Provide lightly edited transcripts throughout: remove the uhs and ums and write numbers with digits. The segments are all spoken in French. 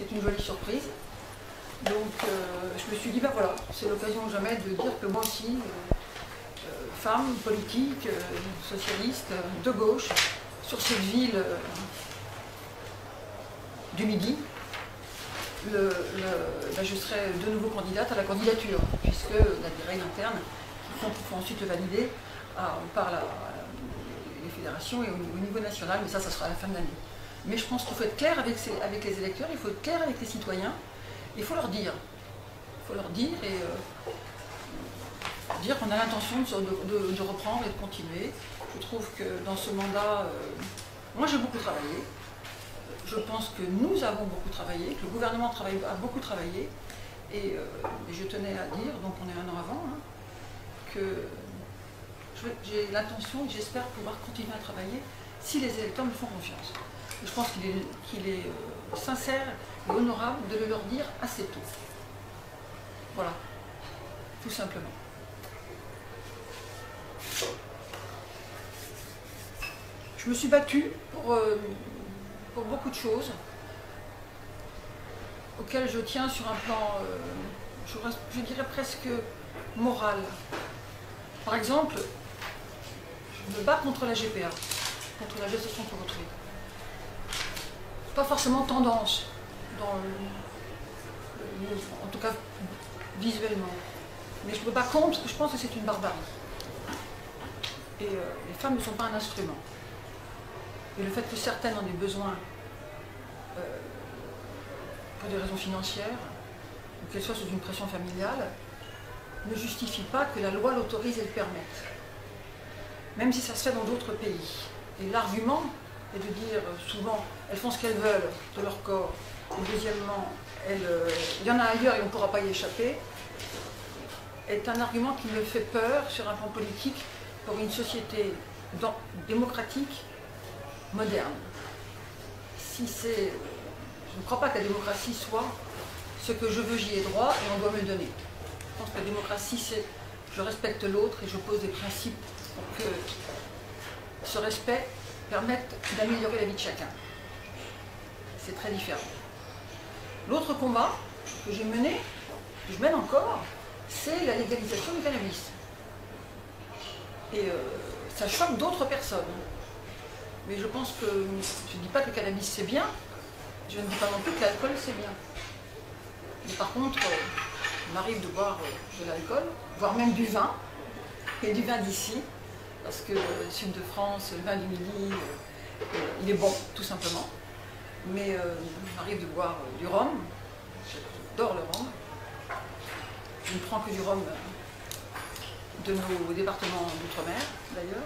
c'est une jolie surprise. Donc je me suis dit, ben voilà, c'est l'occasion jamais de dire que moi aussi, femme, politique, socialiste, de gauche, sur cette ville du Midi, je serai de nouveau candidate à la candidature, puisque on a des règles internes qui font qu'il faut ensuite le valider par les fédérations et au niveau national, mais ça sera à la fin de l'année. Mais je pense qu'il faut être clair avec les électeurs, il faut être clair avec les citoyens, il faut leur dire. Il faut leur dire et dire qu'on a l'intention de reprendre et de continuer. Je trouve que dans ce mandat, moi j'ai beaucoup travaillé. Je pense que nous avons beaucoup travaillé, que le gouvernement a beaucoup travaillé. Et je tenais à dire, donc on est un an avant, hein, que j'ai l'intention et j'espère pouvoir continuer à travailler si les électeurs me font confiance. Et je pense qu'il est sincère et honorable de le leur dire assez tôt. Voilà, tout simplement. Je me suis battue pour beaucoup de choses auxquelles je tiens sur un plan, je dirais presque moral. Par exemple, je me bats contre la GPA, contre la gestation pour autrui. Pas forcément tendance, en tout cas visuellement. Mais je ne me bats contre parce que je pense que c'est une barbarie. Et les femmes ne sont pas un instrument. Et le fait que certaines en aient besoin pour des raisons financières, ou qu'elles soient sous une pression familiale, ne justifie pas que la loi l'autorise et le permette. Même si ça se fait dans d'autres pays. Et l'argument est de dire souvent, elles font ce qu'elles veulent de leur corps. Et deuxièmement, il y en a ailleurs et on ne pourra pas y échapper, est un argument qui me fait peur sur un plan politique pour une société démocratique moderne. Je ne crois pas que la démocratie soit ce que je veux, j'y ai droit et on doit me le donner. Je pense que la démocratie, c'est je respecte l'autre et je pose des principes pour que ce respect permette d'améliorer la vie de chacun. C'est très différent. L'autre combat que j'ai mené, que je mène encore, c'est la légalisation du cannabis. Et ça choque d'autres personnes. Mais je pense que, je ne dis pas que le cannabis c'est bien, je ne dis pas non plus que l'alcool c'est bien. Mais par contre, il m'arrive de boire de l'alcool, voire même du vin, et du vin d'ici, parce que le sud de France, le vin du Midi, il est bon, tout simplement. Mais il m'arrive de boire du rhum, j'adore le rhum. Je ne prends que du rhum de nos départements d'outre-mer, d'ailleurs.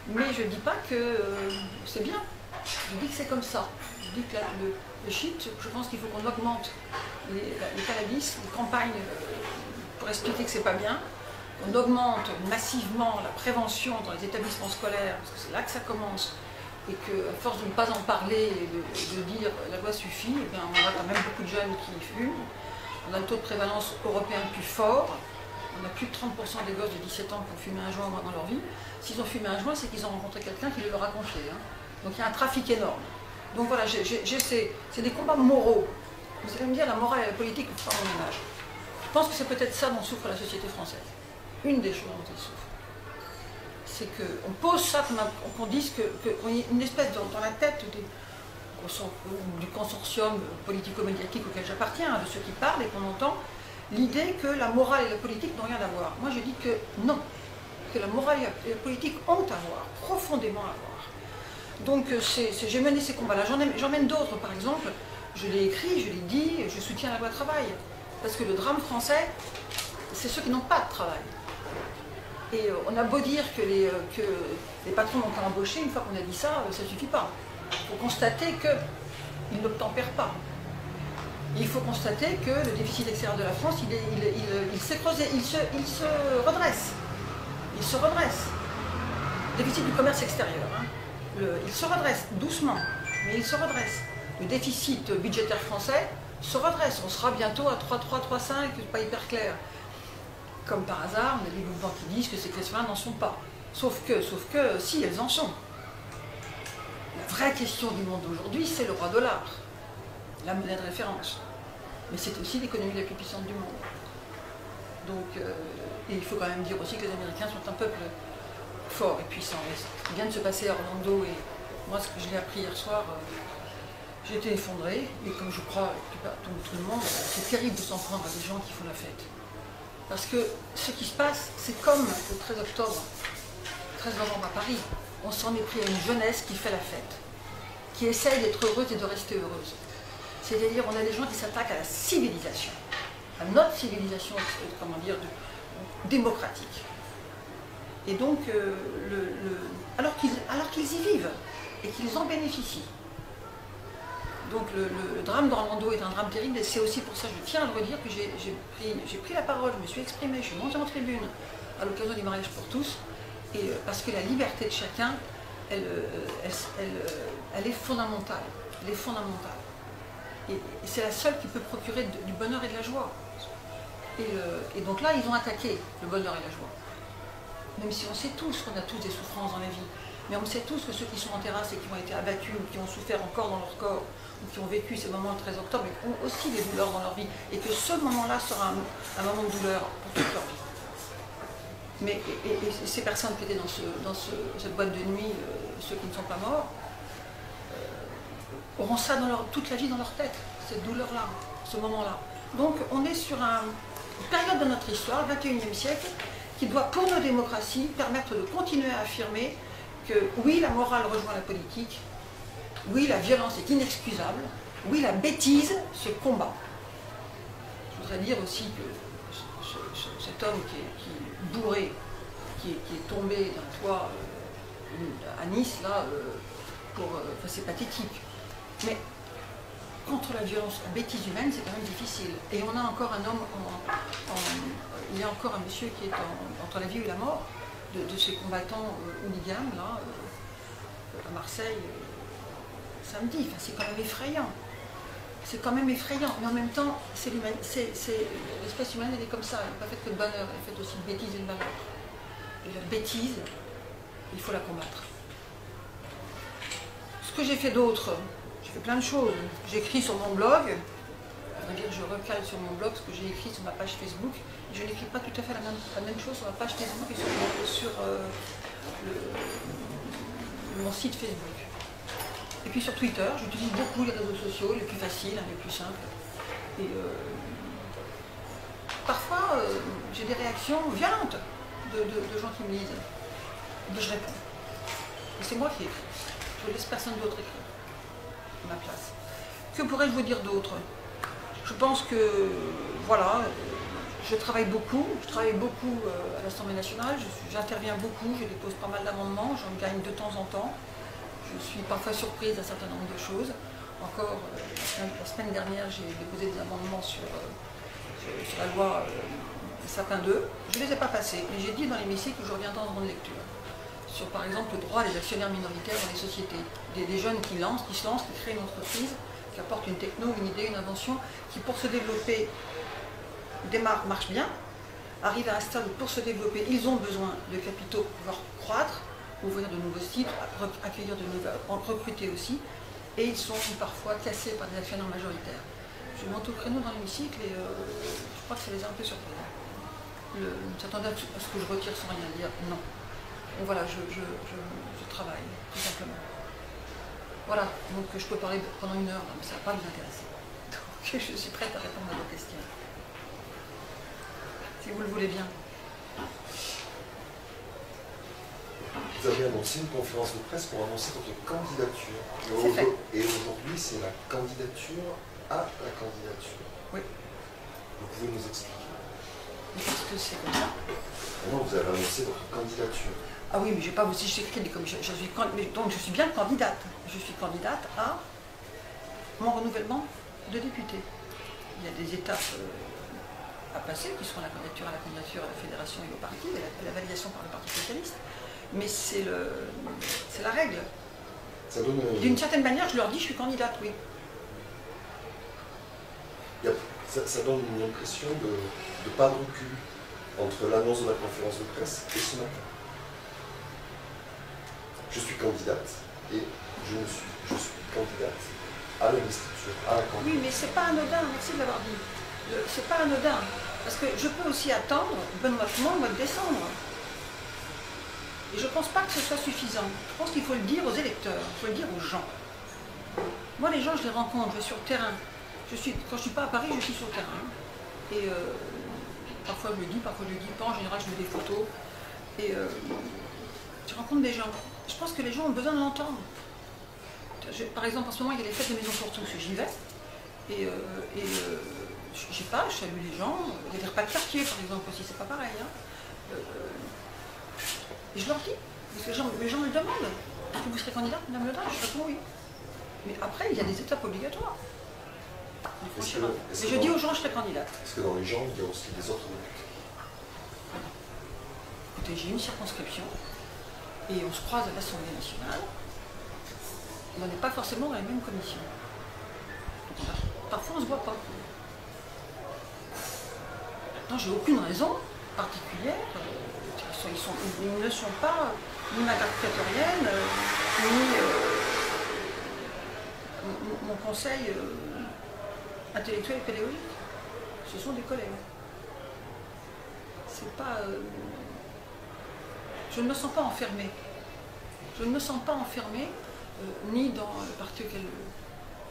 Mais je ne dis pas que c'est bien, je dis que c'est comme ça. Je dis que le shit, je pense qu'il faut qu'on augmente les cannabis, les campagnes pour expliquer que c'est pas bien, qu'on augmente massivement la prévention dans les établissements scolaires, parce que c'est là que ça commence, et qu'à force de ne pas en parler et de dire la loi suffit, eh bien, on a quand même beaucoup de jeunes qui fument, on a le taux de prévalence européen le plus fort, on a plus de 30% des gosses de 17 ans qui ont fumé un joint dans leur vie. S'ils ont fumé un joint, c'est qu'ils ont rencontré quelqu'un qui le leur a confié. Hein. Donc il y a un trafic énorme. Donc voilà, c'est des combats moraux. Vous allez me dire, la morale et la politique, c'est pas mon ménage. Je pense que c'est peut-être ça dont souffre la société française. Une des choses dont elle souffre. C'est qu'on pose ça, qu'on dise qu'on y ait une espèce dans la tête du consortium politico-médiatique auquel j'appartiens, de ceux qui parlent et qu'on entend, l'idée que la morale et la politique n'ont rien à voir. Moi je dis que non, que la morale et la politique ont à voir, profondément à voir. Donc j'ai mené ces combats-là, j'en mène d'autres par exemple, je l'ai écrit, je l'ai dit, je soutiens la loi travail. Parce que le drame français, c'est ceux qui n'ont pas de travail. Et on a beau dire que les patrons n'ont qu'à embaucher, une fois qu'on a dit ça, ça ne suffit pas. Il faut constater qu'ils n'obtempèrent pas. Et il faut constater que le déficit extérieur de la France, il s'est creusé, il se redresse. Il se redresse. Le déficit du commerce extérieur, hein. Il se redresse, doucement, mais il se redresse. Le déficit budgétaire français se redresse. On sera bientôt à 3,3, 3,5, c'est pas hyper clair. Comme par hasard, on a des mouvements qui disent que ces questions-là n'en sont pas. Sauf que, si, elles en sont. La vraie question du monde d'aujourd'hui, c'est le roi dollar. la monnaie de référence. Mais c'est aussi l'économie la plus puissante du monde. Donc, et il faut quand même dire aussi que les Américains sont un peuple fort et puissant. Et ce qui vient de se passer à Orlando, et moi ce que je l'ai appris hier soir, j'ai été effondrée, et comme je crois tout le monde, c'est terrible de s'en prendre à des gens qui font la fête. Parce que ce qui se passe, c'est comme le 13 octobre, 13 novembre à Paris, on s'en est pris à une jeunesse qui fait la fête, qui essaye d'être heureuse et de rester heureuse. C'est-à-dire, on a des gens qui s'attaquent à la civilisation, à notre civilisation, comment dire, démocratique. Et donc, alors qu'ils y vivent et qu'ils en bénéficient. Donc le drame d'Orlando est un drame terrible, et c'est aussi pour ça, je tiens à le redire, que j'ai pris la parole, je me suis exprimée, je suis montée en tribune à l'occasion du mariage pour tous, et parce que la liberté de chacun, elle est fondamentale. Elle est fondamentale. Et c'est la seule qui peut procurer du bonheur et de la joie. Et donc là, ils ont attaqué le bonheur et la joie. Même si on sait tous qu'on a tous des souffrances dans la vie, mais on sait tous que ceux qui sont en terrasse et qui ont été abattus, ou qui ont souffert encore dans leur corps, ou qui ont vécu ces moments le 13 octobre, ont aussi des douleurs dans leur vie, et que ce moment-là sera un moment de douleur pour toute leur vie. Mais et ces personnes qui étaient dans cette boîte de nuit, ceux qui ne sont pas morts, auront ça toute la vie dans leur tête, cette douleur-là, ce moment-là. Donc on est sur une période de notre histoire, le 21e siècle, qui doit, pour nos démocraties, permettre de continuer à affirmer que oui, la morale rejoint la politique, oui, la violence est inexcusable, oui, la bêtise se combat. Je voudrais dire aussi que cet homme qui est bourré, qui est tombé d'un toit à Nice, là, c'est pathétique. Mais contre la violence, la bêtise humaine, c'est quand même difficile. Et on a encore un homme, il y a encore un monsieur qui est entre la vie et la mort, de ces combattants hooligans, là, à Marseille, samedi. Enfin, c'est quand même effrayant. C'est quand même effrayant. Mais en même temps, l'espèce humaine, elle est comme ça. Elle n'est pas faite que de bonheur, elle est faite aussi de bêtise et de malheur. Et la bêtise, il faut la combattre. Ce que j'ai fait d'autre, j'ai fait plein de choses. J'écris sur mon blog. Je recale sur mon blog ce que j'ai écrit sur ma page Facebook. Je n'écris pas tout à fait la même chose sur ma page Facebook et sur mon site Facebook. Et puis sur Twitter, j'utilise beaucoup les réseaux sociaux, les plus faciles, les plus simples. Et parfois, j'ai des réactions violentes de gens qui me lisent. Et je réponds. Et c'est moi qui écris. Je ne laisse personne d'autre écrire à ma place. Que pourrais-je vous dire d'autre? Je pense que, voilà, je travaille beaucoup à l'Assemblée nationale, j'interviens beaucoup, je dépose pas mal d'amendements, j'en gagne de temps en temps. Je suis parfois surprise d'un certain nombre de choses. Encore, la semaine dernière, j'ai déposé des amendements sur la loi Sapin 2. Je ne les ai pas passés, mais j'ai dit dans l'hémicycle que je reviendrai en grande lecture. Sur, par exemple, le droit des actionnaires minoritaires dans les sociétés. Des jeunes qui se lancent, qui créent une entreprise, qui apportent une techno, une idée, une invention, qui pour se développer, marche bien, arrivent à un stade où pour se développer, ils ont besoin de capitaux pour pouvoir croître, ouvrir de nouveaux sites, accueillir de nouvelles, recruter aussi, et ils sont parfois cassés par des actionnaires majoritaires. Je monte au créneau dans l'hémicycle et je crois que ça les a un peu surpris. Ils s'attendaient à ce que je retire sans rien dire. Non. Donc voilà, je travaille, tout simplement. Voilà, donc je peux parler pendant une heure, mais ça ne va pas vous intéresser. Donc je suis prête à répondre à vos questions. Si vous le voulez bien. Vous avez annoncé une conférence de presse pour annoncer votre candidature. Et aujourd'hui, c'est la candidature à la candidature. Oui. Vous pouvez nous expliquer? Parce que c'est comme ça. Non, vous avez annoncé votre candidature. Ah oui, mais je ne vais pas vous écrire comme donc je suis bien candidate. Je suis candidate à mon renouvellement de député. Il y a des étapes à passer qui seront la candidature à la fédération et au parti, et la validation par le Parti socialiste. Mais c'est la règle. D'une certaine manière, je leur dis je suis candidate, oui. Ça donne une impression de pas de recul entre l'annonce de la conférence de presse et ce matin. Je suis candidate et je suis candidate. à l'investiture, à la candidature. Oui, mais c'est pas anodin, merci de l'avoir dit. C'est pas anodin. Parce que je peux aussi attendre Benoît Hamon au mois de décembre. Et je ne pense pas que ce soit suffisant. Je pense qu'il faut le dire aux électeurs, il faut le dire aux gens. Moi, les gens, je les rencontre, je vais sur le terrain. Quand je ne suis pas à Paris, je suis sur le terrain. Et parfois je le dis, parfois je le dis pas. En général, je mets des photos. Et je rencontre des gens. Je pense que les gens ont besoin de l'entendre. Par exemple, en ce moment, il y a les fêtes de Maison pour tous, j'y vais. Et je sais pas, je salue les gens. Il y a des repas de quartier, par exemple, aussi, c'est pas pareil. Hein. Et je leur dis, parce que les gens me le demandent. Est-ce que vous serez candidate, Madame Le Drian? Je réponds oui. Mais après, il y a des étapes obligatoires. Mais je dis aux gens, je serai candidate. Est-ce que dans les gens, il y a aussi des autres députés? Écoutez, j'ai une circonscription, et on se croise à l'Assemblée nationale. On n'est pas forcément dans la même commission. Parfois, on ne se voit pas. Maintenant, j'ai aucune raison particulière. Ils ne sont pas ni ma carte prétorienne, ni mon conseil intellectuel et pédagogique. Ce sont des collègues. C'est pas. Je ne me sens pas enfermée. Je ne me sens pas enfermée, ni dans le parti auquel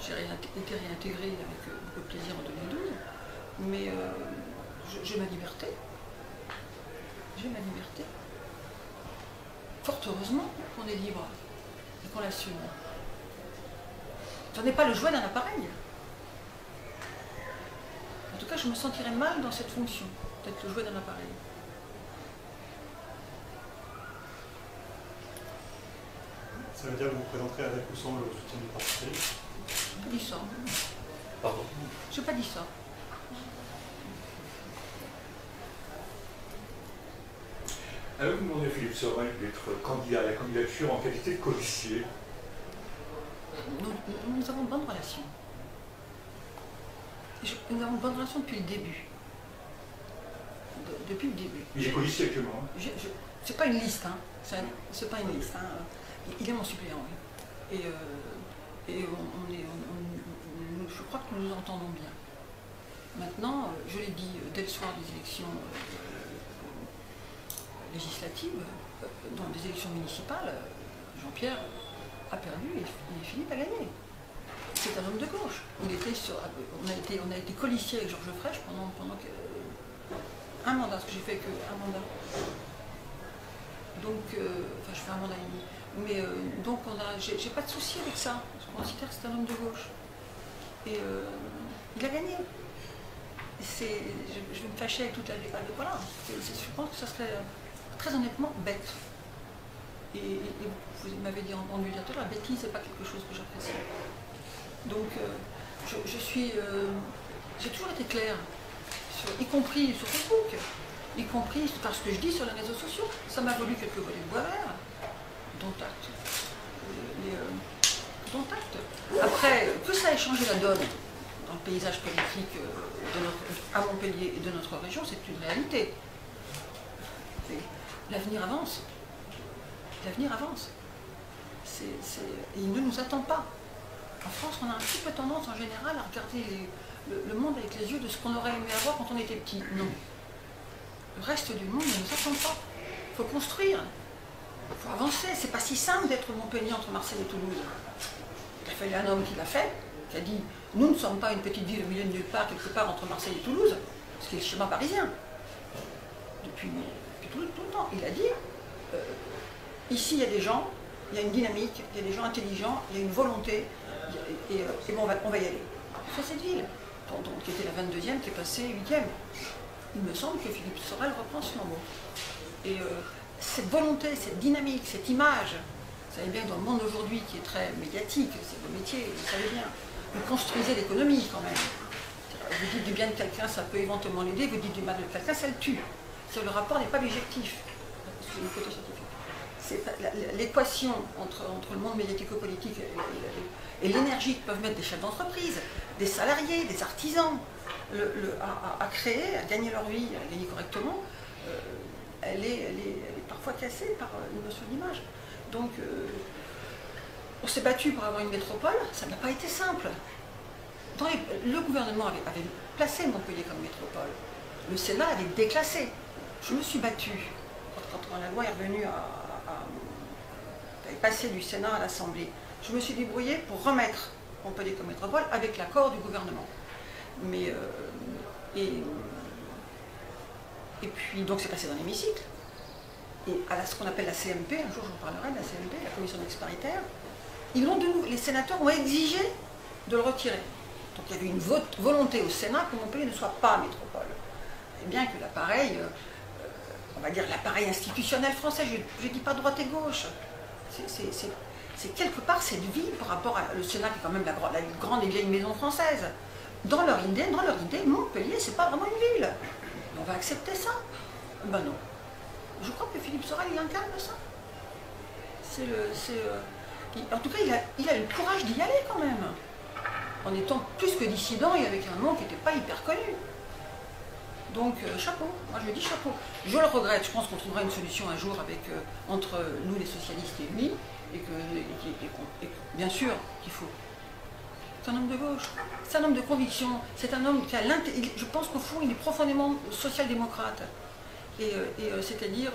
j'ai été réintégrée avec beaucoup de plaisir en 2012, mais j'ai ma liberté. J'ai ma liberté. Fort heureusement qu'on est libre et qu'on l'assume. Ce n'est pas le jouet d'un appareil. En tout cas, je me sentirais mal dans cette fonction, d'être le jouet d'un appareil. Ça veut dire que vous présenterez avec ou sans le soutien du Parti socialiste? Je n'ai pas dit ça. Pardon? Je n'ai pas dit ça. Avez-vous demandé à Philippe Sorel d'être candidat à la candidature en qualité de colistier? Nous avons de bonnes relations. Nous avons de bonnes relations depuis le début. Depuis le début. Il est colistier actuellement. C'est pas une liste, hein. C'est pas une liste. Hein. Il est mon suppléant, oui. Et je crois que nous nous entendons bien. Maintenant, je l'ai dit dès le soir des élections législatives, dans des élections municipales, Jean-Pierre a perdu et Philippe a gagné. C'est un homme de gauche. On a été colistiers avec Georges Frêche pendant un mandat, parce que j'ai fait qu'un mandat. Donc, enfin, je fais un mandat et demi. Mais donc, j'ai pas de souci avec ça. Je considère que c'est un homme de gauche. Et il a gagné. Je vais me fâcher avec toute la vie. Voilà. Je pense que ça serait très honnêtement bête. Et vous m'avez dit en lui dire tout à l'heure, la bêtise, c'est pas quelque chose que j'apprécie. Donc, j'ai toujours été claire, y compris sur Facebook, y compris par ce que je dis sur les réseaux sociaux. Ça m'a valu quelques volets de bois vert, dont acte. Dont acte. Après, que ça ait changé la donne dans le paysage politique à Montpellier et de notre région, c'est une réalité. L'avenir avance. L'avenir avance. Et il ne nous attend pas. En France, on a un petit peu tendance en général à regarder le monde avec les yeux de ce qu'on aurait aimé avoir quand on était petit. Non. Le reste du monde ne nous attend pas. Il faut construire. Il faut avancer. C'est pas si simple d'être Montpellier entre Marseille et Toulouse. Il a fallu un homme qui l'a fait, qui a dit « Nous ne sommes pas une petite ville au milieu de nulle part, quelque part entre Marseille et Toulouse », ce qui est le schéma parisien. Depuis tout le temps. Il a dit ici, il y a des gens, il y a une dynamique, il y a des gens intelligents, il y a une volonté, et bon, on va y aller. C'est cette ville, qui était la 22e, qui est passée 8e. Il me semble que Philippe Sorel reprend ce flambeau. Et cette volonté, cette dynamique, cette image, vous savez bien que dans le monde aujourd'hui qui est très médiatique, c'est vos métiers, vous savez bien, vous construisez l'économie quand même. Vous dites du bien de quelqu'un, ça peut éventuellement l'aider, vous dites du mal de quelqu'un, ça le tue. Le rapport n'est pas bijectif. C'est une côté scientifique. L'équation entre le monde médiatico-politique et l'énergie que peuvent mettre des chefs d'entreprise, des salariés, des artisans, à créer, à gagner leur vie, à gagner correctement, elle est parfois cassée par une notion d'image. Donc, On s'est battu pour avoir une métropole, ça n'a pas été simple. Le gouvernement avait placé Montpellier comme métropole. Le Sénat avait déclassé. Je me suis battue quand la loi est revenue elle est passée du Sénat à l'Assemblée. Je me suis débrouillée pour remettre Montpellier comme métropole avec l'accord du gouvernement. Mais, et puis, donc c'est passé dans l'hémicycle. Et à ce qu'on appelle la CMP, un jour j'en parlerai de la CMP, la commission mixte paritaire, les sénateurs ont exigé de le retirer. Donc il y avait une volonté au Sénat que Montpellier ne soit pas métropole. Et bien que l'appareil, on va dire l'appareil institutionnel français, je ne dis pas droite et gauche, c'est quelque part cette vie par rapport au Sénat qui est quand même la grande et vieille maison française. Dans leur idée, Montpellier, c'est pas vraiment une ville. On va accepter ça? Ben non. Je crois que Philippe Sorel, il incarne ça. En tout cas, il a eu le courage d'y aller quand même. En étant plus que dissident et avec un nom qui n'était pas hyper connu. Donc, chapeau. Moi, je dis chapeau. Je le regrette. Je pense qu'on trouvera une solution un jour entre nous, les socialistes, et lui. Et bien sûr qu'il faut. C'est un homme de gauche. C'est un homme de conviction. C'est un homme qui a je pense qu'au fond, il est profondément social-démocrate. C'est-à-dire,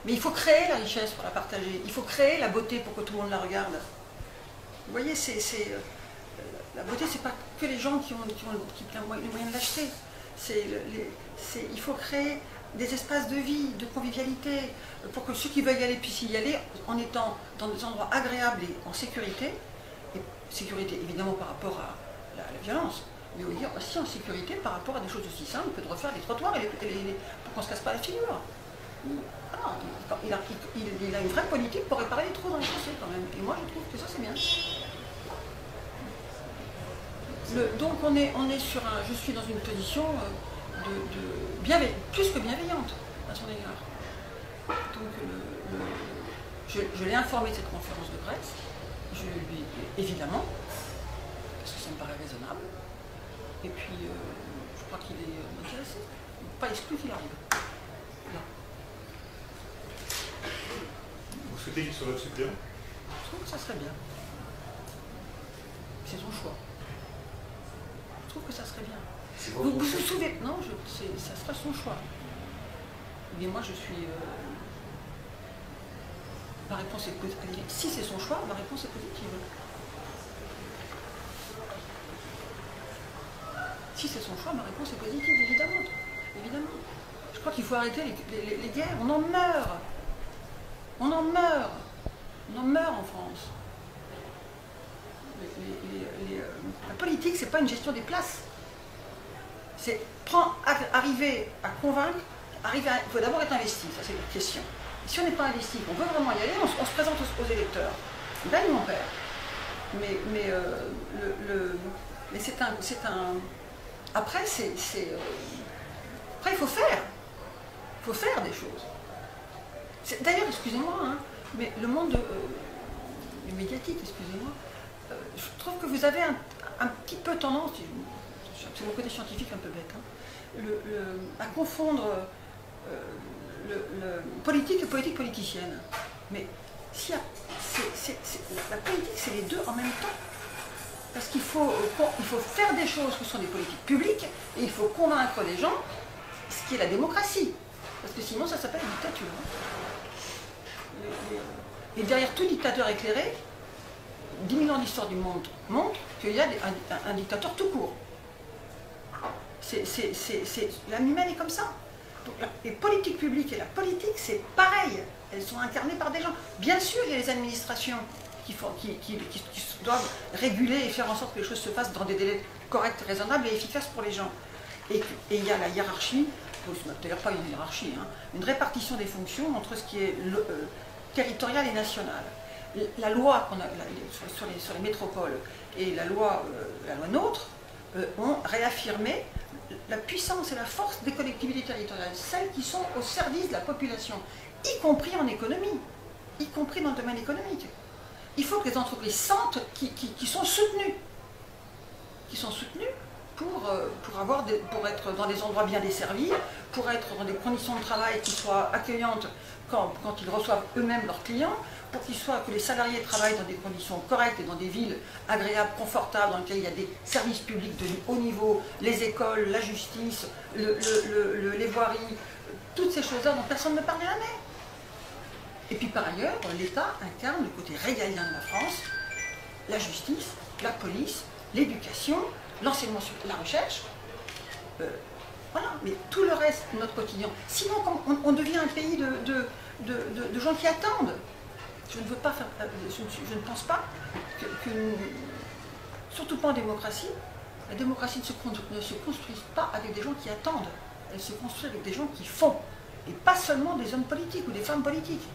mais il faut créer la richesse pour la partager, il faut créer la beauté pour que tout le monde la regarde. Vous voyez, la beauté, c'est pas que les gens qui ont les moyens de l'acheter. Il faut créer des espaces de vie, de convivialité, pour que ceux qui veulent y aller puissent y aller en étant dans des endroits agréables et en sécurité. Et sécurité évidemment par rapport à la violence, mais aussi en sécurité par rapport à des choses aussi simples que de refaire les trottoirs pour qu'on ne se casse pas la figure. Ah, il a une vraie politique pour réparer les trous dans les chaussées quand même. Et moi je trouve que ça c'est bien. Donc je suis dans une position plus que bienveillante à son égard. Donc je l'ai informé de cette conférence de presse. Je lui évidemment, parce que ça me paraît raisonnable. Et puis, je crois qu'il est intéressé. Pas exclu qu'il arrive. Là. Vous souhaitez qu'il soit votre suppléant? Je trouve que ça serait bien. C'est son choix. Je trouve que ça serait bien. Vous vous souvenez? Non, ça serait son choix. Mais moi, je suis... Ma réponse est positive. Si c'est son choix, ma réponse est positive. Si c'est son choix, ma réponse est positive, évidemment. Évidemment. Je crois qu'il faut arrêter les guerres. On en meurt. On en meurt. On en meurt en France. La politique, c'est pas une gestion des places. C'est arriver à convaincre, il faut d'abord être investi, ça c'est la question. Si on n'est pas investi, qu'on veut vraiment y aller, on se présente aux électeurs. Ben mon père. Mais c'est un. Après, après, il faut faire. Il faut faire des choses. D'ailleurs, excusez-moi, hein, mais le monde médiatique, excusez-moi, je trouve que vous avez un petit peu tendance, c'est mon côté scientifique un peu bête, hein, à confondre politique et politique politicienne. Mais la politique, c'est les deux en même temps. Parce qu'il faut faire des choses qui sont des politiques publiques et il faut convaincre les gens, ce qui est la démocratie. Parce que sinon, ça s'appelle une dictature. Et derrière tout dictateur éclairé, 10 000 ans d'histoire du monde montrent qu'il y a un dictateur tout court. L'âme humaine est comme ça. Donc, les politiques publiques et la politique, c'est pareil. Elles sont incarnées par des gens. Bien sûr, il y a les administrations qui doivent réguler et faire en sorte que les choses se fassent dans des délais corrects, raisonnables et efficaces pour les gens. Et il y a la hiérarchie, d'ailleurs pas une hiérarchie, hein, une répartition des fonctions entre ce qui est territorial et national. La loi qu'on a sur les métropoles et la loi NOTRe ont réaffirmé la puissance et la force des collectivités territoriales, celles qui sont au service de la population, y compris en économie, y compris dans le domaine économique. Il faut que les entreprises sentent qui sont soutenues pour être dans des endroits bien desservis, pour être dans des conditions de travail qui soient accueillantes quand ils reçoivent eux-mêmes leurs clients, pour que les salariés travaillent dans des conditions correctes et dans des villes agréables, confortables, dans lesquelles il y a des services publics de haut niveau, les écoles, la justice, les voiries, toutes ces choses-là dont personne ne parle jamais. Et puis par ailleurs, l'État incarne le côté régalien de la France, la justice, la police, l'éducation, l'enseignement, la recherche, voilà, mais tout le reste de notre quotidien. Sinon, on devient un pays de gens qui attendent. Je ne veux pas faire, je ne pense pas surtout pas en démocratie, la démocratie ne se construit pas avec des gens qui attendent, elle se construit avec des gens qui font, et pas seulement des hommes politiques ou des femmes politiques.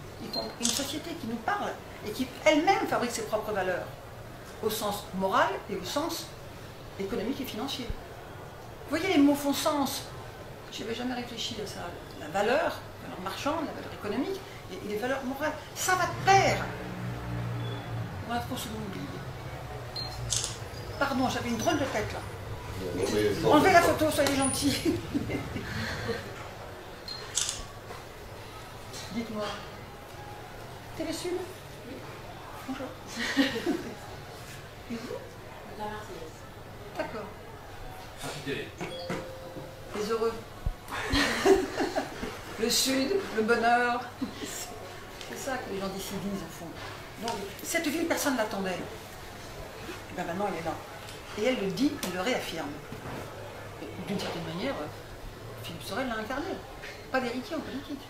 Une société qui nous parle et qui elle-même fabrique ses propres valeurs, au sens moral et au sens économique et financier. Vous voyez, les mots font sens. Je n'avais jamais réfléchi à ça. La valeur marchande, la valeur économique et les valeurs morales, ça va de pair. On a trop souvent oublié. Pardon, j'avais une drôle de tête là. Enlevez la photo, soyez gentils. Dites-moi. Télé Sud? Oui. Bonjour. Et vous? La Marseillaise. D'accord. Télé. Les heureux. Le Sud, le bonheur. C'est ça que les gens d'ici disent au fond. Donc, cette ville, personne ne l'attendait. Et bien maintenant, elle est là. Et elle le dit, elle le réaffirme. D'une certaine manière, Philippe Sorel l'a incarné. Pas d'héritier en politique.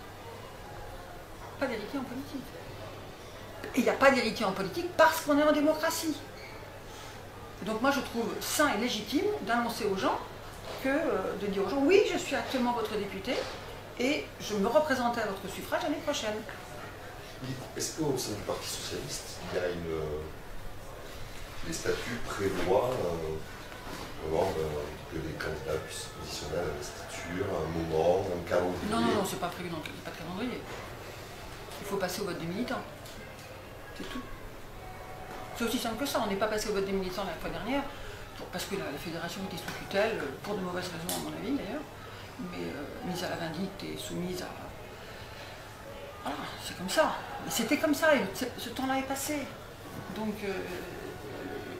Pas d'héritier en politique. Et il n'y a pas d'héritier en politique parce qu'on est en démocratie. Donc moi je trouve sain et légitime d'annoncer aux gens de dire aux gens, oui, je suis actuellement votre député et je me représenterai à votre suffrage l'année prochaine. Est-ce qu'au sein du Parti Socialiste, il y a les statuts prévoient que les candidats puissent se positionner à l'investiture, à un moment, un calendrier? Non, c'est pas prévu, donc il n'y a pas de calendrier. Il faut passer au vote des militants. C'est tout. C'est aussi simple que ça. On n'est pas passé au vote des militants la fois dernière, parce que la fédération était sous tutelle, pour de mauvaises raisons à mon avis d'ailleurs, mais mise à la vindicte et soumise à... Voilà, c'est comme ça. Mais c'était comme ça, et ce temps-là est passé. Donc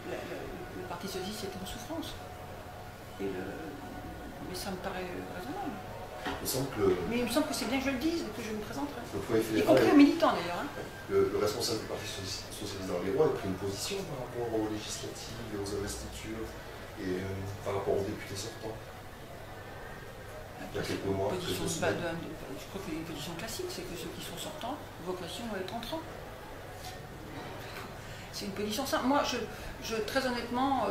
le Parti Socialiste était en souffrance. Mais ça me paraît raisonnable. Mais il me semble que c'est bien que je le dise et que je me présenterai. Y compris aux militants d'ailleurs. Hein. Le responsable du Parti Socialiste dans les Lois a pris une position par rapport aux législatives et aux investitures et par rapport aux députés sortants. Il y a quelques mois, je crois que les positions classiques, c'est que ceux qui sont sortants, vocation à être entrants. C'est une position simple. Moi, très honnêtement,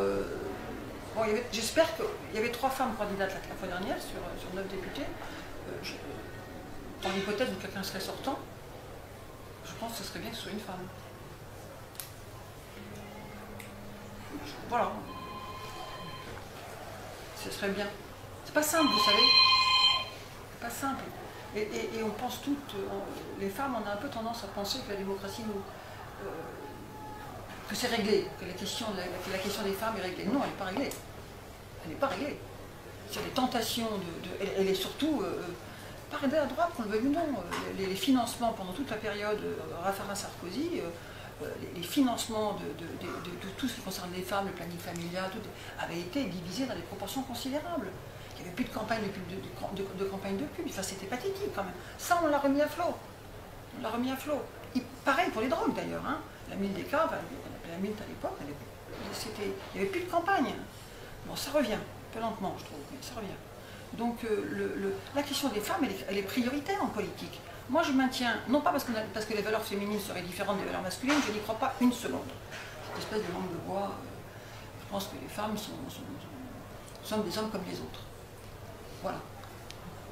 j'espère qu'il y avait 3 femmes candidates la fois dernière sur 9 députés. Dans l'hypothèse où quelqu'un serait sortant, je pense que ce serait bien que ce soit une femme. Voilà. Ce serait bien. C'est pas simple, vous savez. C'est pas simple. Et on pense toutes, les femmes, on a un peu tendance à penser que la démocratie que c'est réglé, que la question des femmes est réglée. Non, elle n'est pas réglée. Elle n'est pas réglée. Sur les tentations elle est surtout, pas réglée à droite, qu'on le veuille ou non. Les financements pendant toute la période Raffarin-Sarkozy, les financements de tout ce qui concerne les femmes, le planning familial, tout, avaient été divisés dans des proportions considérables. Il n'y avait plus de campagne de campagne de pub. Enfin, c'était pathétique quand même. Ça, on l'a remis à flot. On l'a remis à flot. Pareil pour les drogues d'ailleurs. Hein. La mine des caves, on appelait la mine à l'époque, il n'y avait plus de campagne. Bon, ça revient, un peu lentement, je trouve, mais ça revient. Donc, la question des femmes, elle est prioritaire en politique. Moi, je maintiens, non pas parce que les valeurs féminines seraient différentes des valeurs masculines, je n'y crois pas une seconde. Cette espèce de langue de bois, je pense que les femmes sont des hommes comme les autres. Voilà.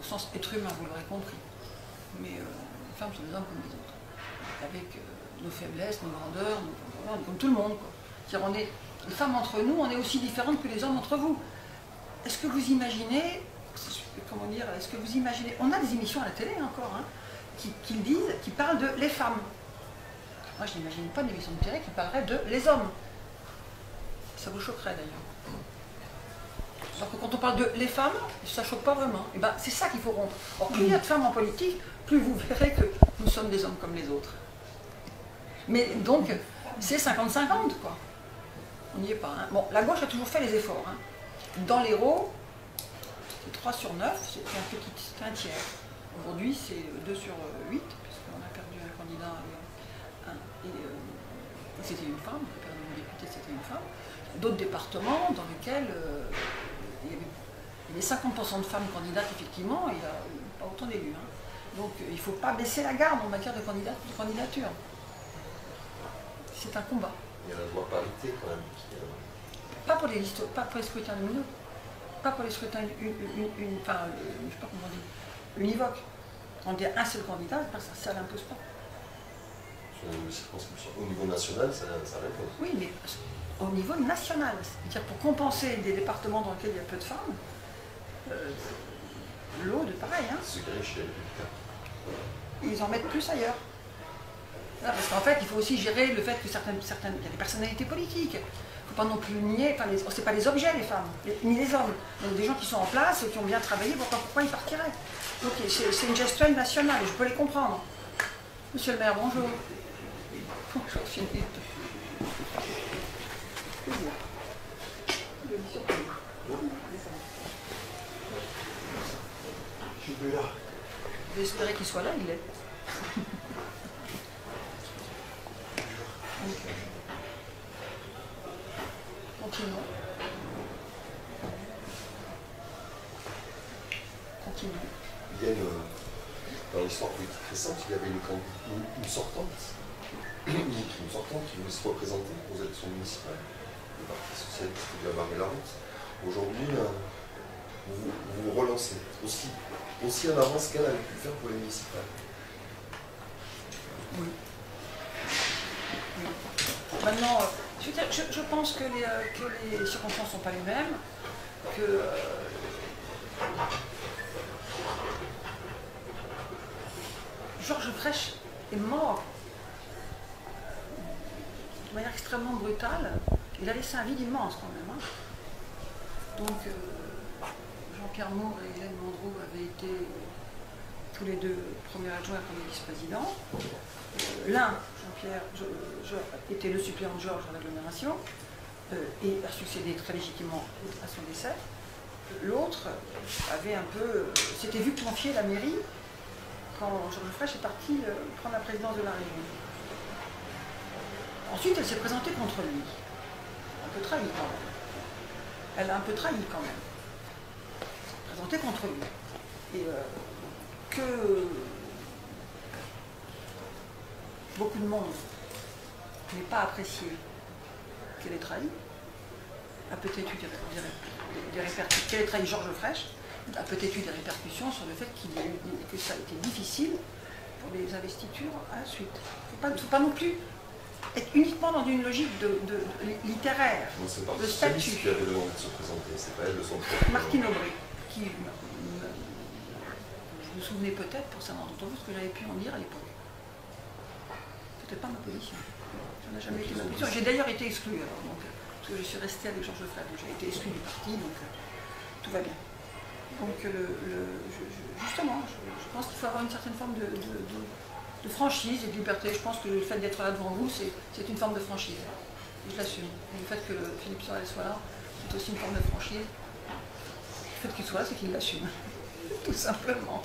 Au sens être humain, vous l'aurez compris. Mais les femmes sont des hommes comme les autres. Avec nos faiblesses, nos grandeurs, on est comme tout le monde. Les femmes entre nous, on est aussi différentes que les hommes entre vous. Est-ce que vous imaginez, on a des émissions à la télé encore, hein, qui parlent de les femmes. Moi, je n'imagine pas d'émission de télé qui parlerait de les hommes. Ça vous choquerait d'ailleurs. Alors que quand on parle de les femmes, ça ne choque pas vraiment. Et ben, c'est ça qu'il faut rompre. Or, plus il y a de femmes en politique, plus vous verrez que nous sommes des hommes comme les autres. Mais donc, c'est 50-50, quoi. On n'y est pas. Hein. Bon, la gauche a toujours fait les efforts. Hein. Dans l'Hérault, c'est 3 sur 9, c'était un tiers. Aujourd'hui, c'est 2 sur 8, puisqu'on a perdu un candidat et c'était une femme, le père de mon député, c'était une femme. D'autres départements dans lesquels il y avait 50% de femmes candidates, effectivement, et il n'y a pas autant d'élus. Hein. Donc il ne faut pas baisser la garde en matière de candidature. C'est un combat. Il y a la loi parité quand même. Pas pour les listes, pas pour les scrutins lumineux, pas pour les scrutins je sais pas comment on dit, univoques. On dit un seul candidat, ça n'impose pas. Au niveau national, ça répond. Oui, mais au niveau national, c'est-à-dire pour compenser des départements dans lesquels il y a peu de femmes, l'Aude, pareil. Hein. C'est ce qui arrive chez les républicains. Ils en mettent plus ailleurs. Là, parce qu'en fait, il faut aussi gérer le fait que il y a des personnalités politiques. Il ne faut pas non plus nier, c'est pas les objets, les femmes, ni les hommes. Donc des gens qui sont en place, qui ont bien travaillé, pourquoi ils partiraient? Donc c'est une gestuelle nationale, et je peux les comprendre. Monsieur le maire, bonjour. Bonjour, Philippe. Je suis plus là. J'espérais qu'il soit là, il est. Continuons. Il y a dans l'histoire politique récente, il y avait une sortante qui voulait se représenter aux élections municipales, le Parti socialiste qui lui a barré la route. Aujourd'hui, vous vous relancez aussi en avance qu'elle avait pu faire pour les municipales. Oui. Maintenant, je pense que les circonstances ne sont pas les mêmes, que Georges Frêche est mort de manière extrêmement brutale. Il a laissé un vide immense quand même. Hein. Donc Jean-Pierre Moore et Hélène Mandreau avaient été tous les deux premiers adjoints comme vice-président. L'un, Jean-Pierre, était le suppléant de Georges à l'agglomération et a succédé très légitimement à son décès. L'autre avait un peu, s'était vu confier la mairie quand Georges Frêche est parti prendre la présidence de la région. Ensuite, elle s'est présentée contre lui. Un peu trahi quand même. Elle a un peu trahi quand même. Elle s'est présentée contre lui. Et que beaucoup de monde n'ait pas apprécié qu'elle ait trahi, a peut-être eu des répercussions, qu'elle ait trahi Georges Frêche, a peut-être eu des répercussions sur le fait que ça a été difficile pour les investitures à la suite. Il ne faut pas non plus être uniquement dans une logique littéraire, de statut. C'est qui avait demandé de se présenter, c'est pas elle de son propre. Martine Aubry, qui, vous vous souvenez peut-être, pour certains d'entre vous, ce que j'avais pu en dire à l'époque. C'était pas ma position. Ça n'a jamais été ma position. J'ai d'ailleurs été exclue, alors, donc, parce que je suis restée avec Georges Frêche, donc j'ai été exclue du parti, donc tout va bien. Donc justement, je pense qu'il faut avoir une certaine forme de franchise et de liberté. Je pense que le fait d'être là devant vous, c'est une forme de franchise. Et je l'assume. Et le fait que Philippe Sorel soit là, c'est aussi une forme de franchise. Le fait qu'il soit là, c'est qu'il l'assume. Tout simplement.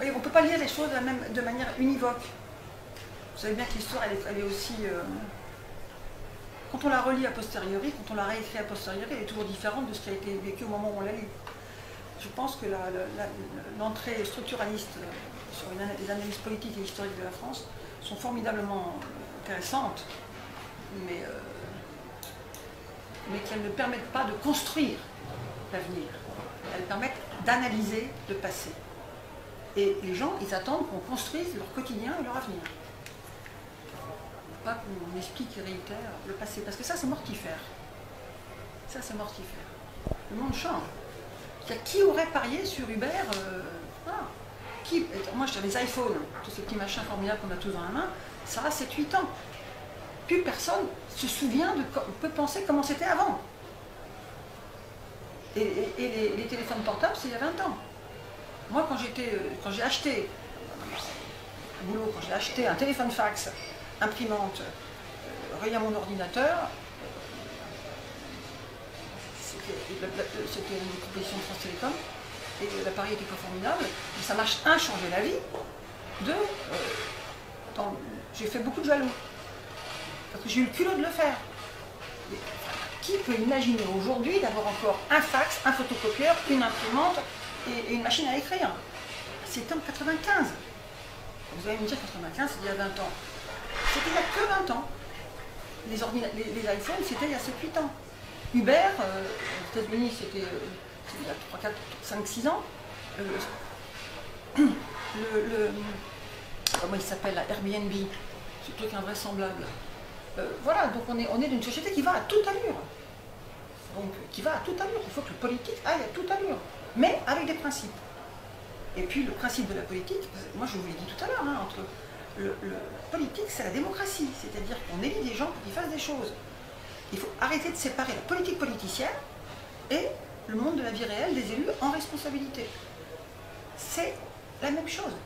Oui, on ne peut pas lire les choses de manière univoque. Vous savez bien que l'histoire, elle est aussi... quand on la relit a posteriori, quand on la réécrit a posteriori, elle est toujours différente de ce qui a été vécu au moment où on l'a lu. Je pense que l'entrée structuraliste sur les analyses politiques et historiques de la France sont formidablement intéressantes, mais qu'elles ne permettent pas de construire l'avenir. Elles permettent d'analyser le passé. Et les gens, ils attendent qu'on construise leur quotidien et leur avenir. Pas qu'on explique et réitère le passé, parce que ça, c'est mortifère. Ça, c'est mortifère. Le monde change. Qui aurait parié sur Uber Moi, j'avais les iPhones, tous ces petits machins formidables qu'on a tous dans la main, ça a 7-8 ans. Plus personne se souvient peut penser comment c'était avant. Et les téléphones portables, c'est il y a 20 ans. Moi, quand j'ai acheté un téléphone fax, imprimante, relié à mon ordinateur, c'était une proposition de France Télécom, et l'appareil était pas formidable, mais ça m'a changé la vie. J'ai fait beaucoup de jaloux, parce que j'ai eu le culot de le faire. Qui peut imaginer aujourd'hui d'avoir encore un fax, un photocopieur, une imprimante et une machine à écrire? C'était en 95. Vous allez me dire 95, c'est il y a 20 ans. C'était il n'y a que 20 ans. Les iPhones, c'était il y a 7-8 ans. Uber, aux États-Unis, c'était il y a 3, 4, 5, 6 ans. Comment il s'appelle, Airbnb, ce truc invraisemblable. Voilà, donc on est d'une société qui va à toute allure. Donc, qui va à toute allure. Il faut que le politique aille à toute allure, mais avec des principes. Et puis le principe de la politique, moi je vous l'ai dit tout à l'heure, hein, entre le politique, c'est la démocratie, c'est-à-dire qu'on élit des gens pour qu'ils fassent des choses. Il faut arrêter de séparer la politique politicienne et le monde de la vie réelle des élus en responsabilité. C'est la même chose.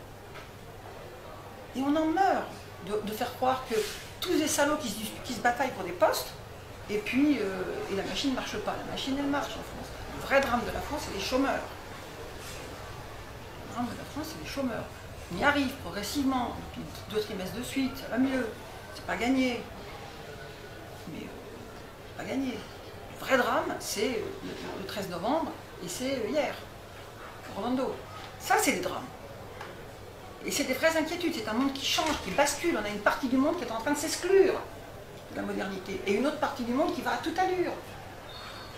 Et on en meurt de faire croire que tous les salauds qui se bataillent pour des postes, et puis et la machine ne marche pas. La machine, elle marche en France. Le vrai drame de la France, c'est les chômeurs. Le drame de la France, c'est les chômeurs. On y arrive progressivement, depuis 2 trimestres de suite, ça va mieux. C'est pas gagné. Mais pas gagné. Le vrai drame, c'est le 13 novembre, et c'est hier, Orlando. Ça, c'est des drames. Et c'est des vraies inquiétudes, c'est un monde qui change, qui bascule. On a une partie du monde qui est en train de s'exclure de la modernité, et une autre partie du monde qui va à toute allure.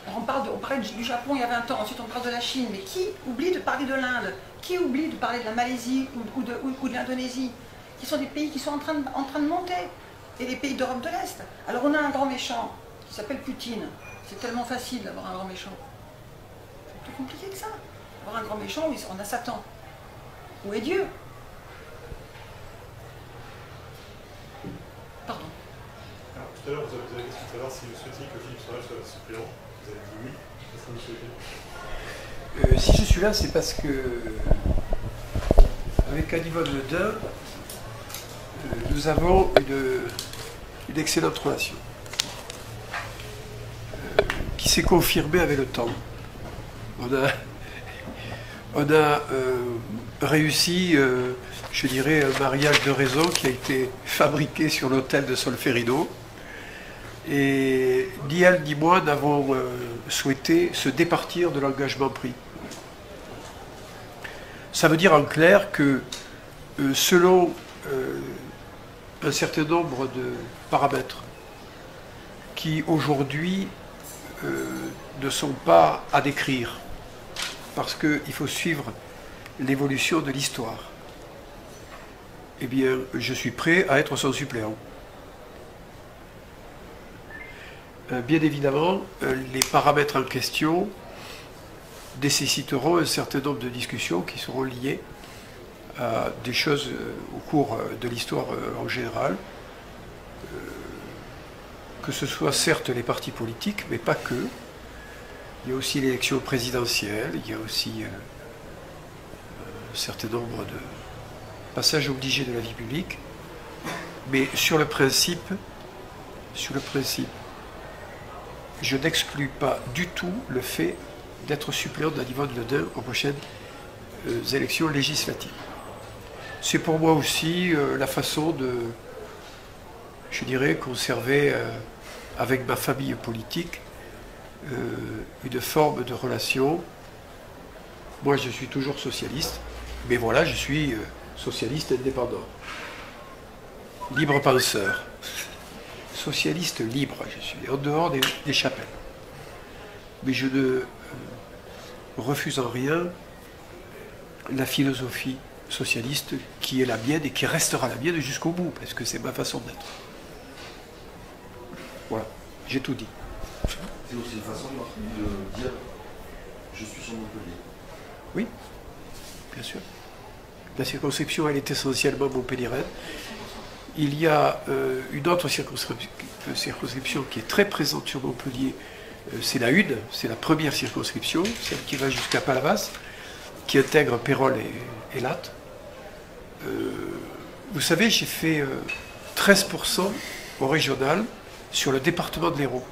Alors on parlait du Japon il y a 20 ans, ensuite on parle de la Chine, mais qui oublie de parler de l'Inde? Qui oublie de parler de la Malaisie ou de l'Indonésie, qui sont des pays qui sont en train de monter, et les pays d'Europe de l'Est. Alors on a un grand méchant qui s'appelle Poutine. C'est tellement facile d'avoir un grand méchant. C'est plus compliqué que ça. Avoir un grand méchant, on a Satan. Où est Dieu? Pardon. Alors, tout à l'heure, vous avez question de savoir si vous souhaitiez que Philippe Sorel soit suppléant. Vous avez dit oui. Qu'est-ce que vous souhaitez? Si je suis là, c'est parce que, avec Anne-Yvonne Le Dain, nous avons une excellente relation qui s'est confirmée avec le temps. On a réussi, je dirais, un mariage de raison qui a été fabriqué sur l'autel de Solferino. Et ni elle ni moi n'avons souhaité se départir de l'engagement pris. Ça veut dire en clair que selon un certain nombre de paramètres qui aujourd'hui ne sont pas à décrire, parce qu'il faut suivre l'évolution de l'histoire, eh bien, je suis prêt à être son suppléant. Bien évidemment, les paramètres en question nécessiteront un certain nombre de discussions qui seront liées à des choses au cours de l'histoire en général, que ce soit certes les partis politiques, mais pas que. Il y a aussi l'élection présidentielle, il y a aussi un certain nombre de passages obligés de la vie publique. Mais sur le principe, je n'exclus pas du tout le fait d'être suppléant d'Anne-Yvonne Le Dain aux prochaines élections législatives. C'est pour moi aussi la façon de, je dirais, conserver avec ma famille politique une forme de relation. Moi, je suis toujours socialiste, mais voilà, je suis socialiste indépendant, libre penseur, socialiste libre, je suis en dehors des chapelles. Mais je ne refuse en rien la philosophie socialiste qui est la mienne et qui restera la mienne jusqu'au bout, parce que c'est ma façon d'être. Voilà, j'ai tout dit. C'est aussi une façon de dire je suis sur Montpellier. Oui, bien sûr. La circonscription, elle est essentiellement montpelliéraine. Il y a une autre circonscription qui est très présente sur Montpellier, C'est la une, c'est la première circonscription, celle qui va jusqu'à Palavas, qui intègre Pérol et Latte. Vous savez, j'ai fait 13% au régional sur le département de l'Hérault.